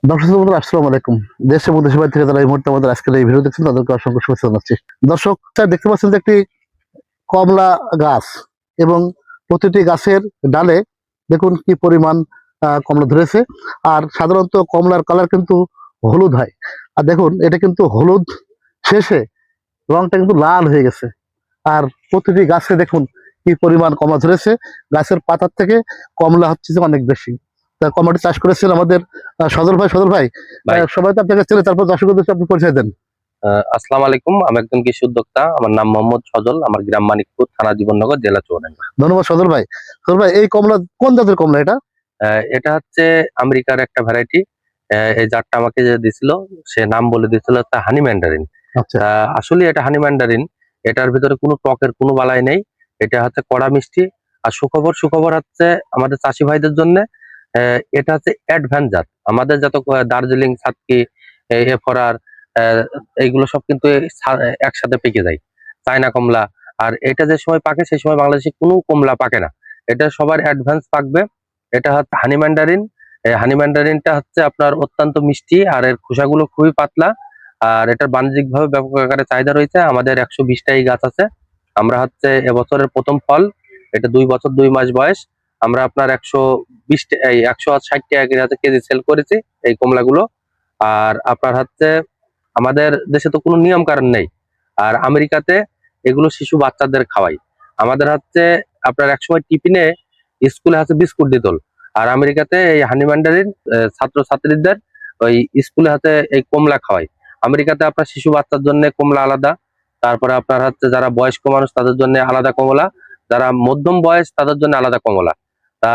দর্শক বন্ধুরা আসসালামু আলাইকুম। দেশ এবং দেশের বাইরে থেকে যারা এই মুহূর্তে আমাদের আজকের এই ভিডিও দেখছেন তাদেরকে অসংখ্য শুভেচ্ছা জানাচ্ছি। দর্শক স্যার দেখতে পাচ্ছেন যে একটি কমলা গাছ এবং প্রতিটি গাছের ডালে দেখুন কি পরিমাণ কমলা ধরেছে। আর সাধারণত কমলার কালার কিন্তু হলুদ হয়, আর দেখুন এটা কিন্তু হলুদ শেষে রংটা কিন্তু লাল হয়ে গেছে। আর প্রতিটি গাছে দেখুন কি পরিমাণ কমলা ধরেছে। গাছের পাতার থেকে কমলা হচ্ছে যে অনেক বেশি। তা কমলাটি চাষ করেছেন আমাদের সজল ভাই। ভাই সবাই তো আপনাকে চেনে, তারপর দর্শকদের উদ্দেশ্যে আপনি পরিচয় দেন। আসসালামু আলাইকুম। আমি একজন কৃষি উদ্যোক্তা। আমার নাম মোহাম্মদ সজল। আমার গ্রাম মানিকপুর, থানা জীবননগর, জেলা চুয়াডাঙ্গা। ধন্যবাদ সজল ভাই। এই কমলা কোন জাতের কমলা এটা? এটা হচ্ছে আমেরিকার একটা ভ্যারাইটি। এই জাতটা আমাকে যে দিছিল, সে নাম বলে দিছিল হচ্ছে হানি ম্যান্ডারিন। আচ্ছা। আসলে এটা হানি ম্যান্ডারিন। এটার ভিতরে কোনো টকের কোনো বালাই নেই। এটা হচ্ছে কড়া মিষ্টি। আর সুখবর হচ্ছে আমাদের চাষি ভাইদের জন্য, এটা হচ্ছে অ্যাডভান্স জাত। আমাদের যত দার্জিলিং, সাতকি, এফরার, এইগুলো সব কিন্তু একসাথে পেকে যায়, চায়না কমলা। আর এটা যে সময় পাকে সেই সময় বাংলাদেশে কোনো কমলা পাকে না। এটা সবার অ্যাডভান্স পাকবে। এটা হচ্ছে হানি ম্যান্ডারিন। এই হানি ম্যান্ডারিনটা হচ্ছে আপনার অত্যন্ত মিষ্টি, আর এর খোসাগুলো খুবই পাতলা। আর এটার বাণিজ্যিকভাবে ব্যাপক আকারে চাহিদা রয়েছে। আমাদের 120টাই গাছ আছে। আমরা হচ্ছে এবছরের প্রথম ফল। এটা 2 বছর 2 মাস বয়স। আমরা আপনার 160 টাকা কেজি সেল করেছি এই কমলাগুলো। আর আপনার হচ্ছে আমাদের দেশে তো কোনো নিয়ম কানুন নেই। আর আমেরিকাতে এগুলো শিশু বাচ্চাদের খাওয়াই। আমাদের হচ্ছে আপনার একসময় টিফিনে স্কুলে হচ্ছে বিস্কুট দিত। আর আমেরিকাতে এই হানি ম্যান্ডারিন ছাত্র ছাত্রীদের ওই স্কুলে হাতে এই কমলা খাওয়াই। আমেরিকাতে আপনার শিশু বাচ্চার জন্য কমলা আলাদা, তারপরে আপনার হচ্ছে যারা বয়স্ক মানুষ তাদের জন্য আলাদা কমলা, যারা মধ্যম বয়স তাদের জন্য আলাদা কমলা। তা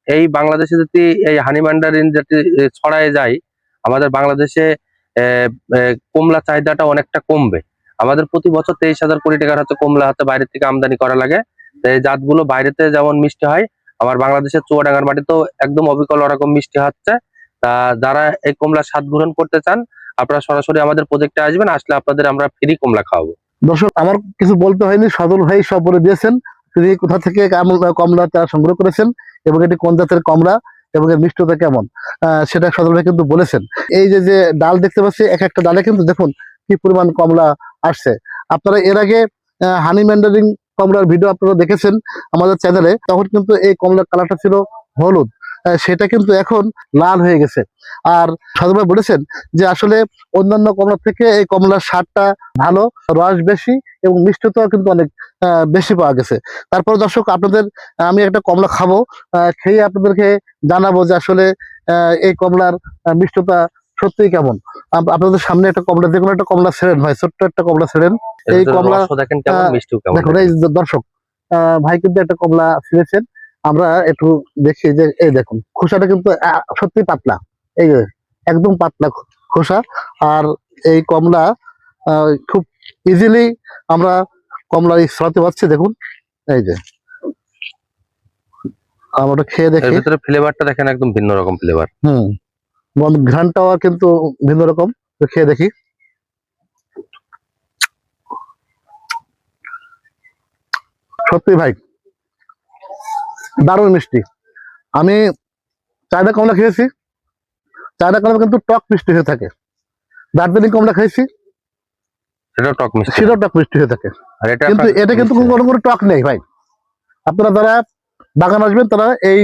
এই বাংলাদেশে যদি এই হানি ম্যান্ডারিন যেটি ছড়ায় যায়, আমাদের বাংলাদেশে কমলা চাহিদাটা অনেকটা কমবে। আমাদের প্রতি বছর 23,000 কোটি টাকার হচ্ছে কমলা হচ্ছে বাইরে থেকে আমদানি করা লাগে। তো এই জাতগুলো বাইরেতে যেমন মিষ্টি হয়, আমার বাংলাদেশের চুয়াডাঙ্গার মাটিতেও একদম অবিকল ওরকম মিষ্টি হচ্ছে। তা যারা এই কমলা স্বাদ গ্রহণ করতে চান, আপনারা সরাসরি আমাদের প্রজেক্টে আসবেন। আসলে আপনাদের আমরা ফ্রি কমলা খাওয়াবো। দর্শক আমার কিছু বলতে হয়নি, সজল ভাই সব বলে দিয়েছেন। তিনি কোথা থেকে কমলা চারা সংগ্রহ করেছেন এবং এটি কোন জাতের কমলা এবং এর মিষ্টতা কেমন, সেটা সজল ভাই কিন্তু বলেছেন। এই যে যে ডাল দেখতে পাচ্ছি, এক একটা ডালে কিন্তু দেখুন কি পরিমাণ কমলা আসছে। আপনারা এর আগে হানি ম্যান্ডারিন কমলার ভিডিও আপনারা দেখেছেন আমাদের চ্যানেলে, তখন কিন্তু এই কমলার কালারটা ছিল হলুদ, সেটা কিন্তু এখন লাল হয়ে গেছে। আর সজল ভাই বলেছেন যে আসলে অন্যান্য কমলা থেকে এই কমলার স্বাদটা ভালো, রস বেশি এবং মিষ্টতাও কিন্তু অনেক বেশি পাওয়া গেছে। তারপর দর্শক আপনাদের আমি একটা কমলা খাবো, খেয়ে আপনাদেরকে জানাবো যে আসলে এই কমলার মিষ্টতা সত্যিই কেমন। আপনাদের সামনে একটা কমলা, দেখুন একটা কমলা ছেড়েন ভাই, ছোট্ট একটা কমলা ছেড়েন। এই কমলা দেখেন কেমন, মিষ্টিও কেমন। দেখুন এই যে দর্শক, ভাই কিন্তু একটা কমলা ছিঁড়েছেন। আমরা একটু দেখি যে এই দেখুন খোসাটা কিন্তু সত্যি পাতলা, এই যে একদম পাতলা খোসা। আর এই কমলা খুব ইজিলি আমরা কমলা ছড়াতে পারছি। দেখুন এই যে আমরা খেয়ে দেখি। এর ভিতরে ফ্লেভারটা দেখেন একদম ভিন্ন রকম ফ্লেভার। ঘ্রাণটাও কিন্তু ভিন্ন রকম। তো খেয়ে দেখি। সত্যি ভাই দারুণ মিষ্টি। আমি চায়না কমলা খেয়েছি, চায়না কমলা কিন্তু টক মিষ্টি হয়ে থাকে। দার্জিলিং কমলা খেয়েছি, সেটাও টক মিষ্টি, সেটাও টক মিষ্টি হয়ে থাকে। আর এটা কিন্তু এটা কিন্তু কোনো টক নেই ভাই। আপনারা যারা বাগান আসবেন তারা এই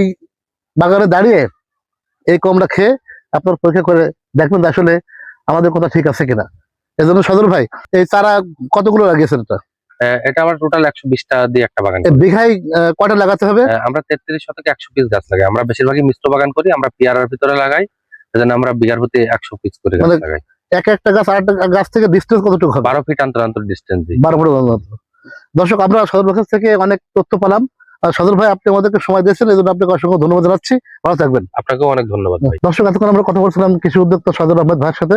বাগানে দাঁড়িয়ে এই কমলা খেয়ে আপনার পরীক্ষা করে দেখবেন আসলে আমাদের কথা ঠিক আছে কিনা। এই জন্য সজল ভাই এই চারা কতগুলো লাগিয়েছেন? এটা আমার টোটাল 120টা দিয়ে একটা বাগান। বিঘায় কয়টা লাগাতে হবে? আমরা 33 শতকে 100 পিস গাছ লাগাই। আমরা বেশিরভাগই মিশ্র বাগান করি। আমরা পেয়ারার ভিতরে লাগাই, সেজন্য আমরা বিঘার প্রতি 100 পিস করে গাছ লাগাই। এক একটা গাছ আর একটা গাছ থেকে ডিস্টেন্স কতটুকু হবে? 12 ফিট অন্তর অন্তর ডিস্টেন্স দিই। 12 ফুট অন্তর। দর্শক আমরা সজল ভাই থেকে অনেক তথ্য পেলাম। আর সজল ভাই আপনি আমাদেরকে সময় দিয়েছেন, এই জন্য আপনাকে অসংখ্য ধন্যবাদ জানাচ্ছি। ভালো থাকবেন। আপনাকেও অনেক ধন্যবাদ ভাই। দর্শক এতক্ষণ আমরা কথা বলছিলাম কৃষি উদ্যোক্তা সজল আহমেদ ভাইয়ের সাথে।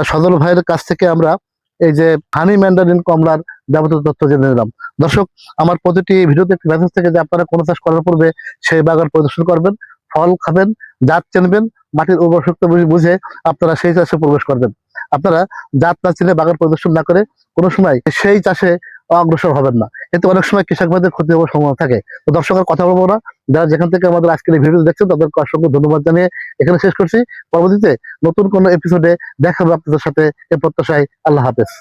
সজল ভাইয়ের কাছ থেকে আমরা এই যে হানি ম্যান্ডারিন কমলার যাবতীয় তথ্য জেনে নিলাম। দর্শক আমার প্রতিটি ভিডিওতে একটি মেসেজ থেকে যে আপনারা কোনো চাষ করার পূর্বে সেই বাগান পরিদর্শন করবেন, ফল খাবেন, জাত চিনবেন, মাটির উর্বর শক্তি বুঝে আপনারা সেই চাষে প্রবেশ করবেন। আপনারা জাত না চিনে বাগান পরিদর্শন না করে কোনো সময় সেই চাষে অগ্রসর হবেন না, এতে অনেক সময় কৃষক ভাইদের ক্ষতি হওয়ার সম্ভাবনা থাকে। তো দর্শকের কথা বলবো না, যারা যেখান থেকে আমাদের আজকের এই ভিডিও দেখছেন তাদেরকে অসংখ্য ধন্যবাদ জানিয়ে এখানে শেষ করছি। পরবর্তীতে নতুন কোনো এপিসোডে দেখা হবে আপনাদের সাথে, এ প্রত্যাশায়। আল্লাহ হাফেজ।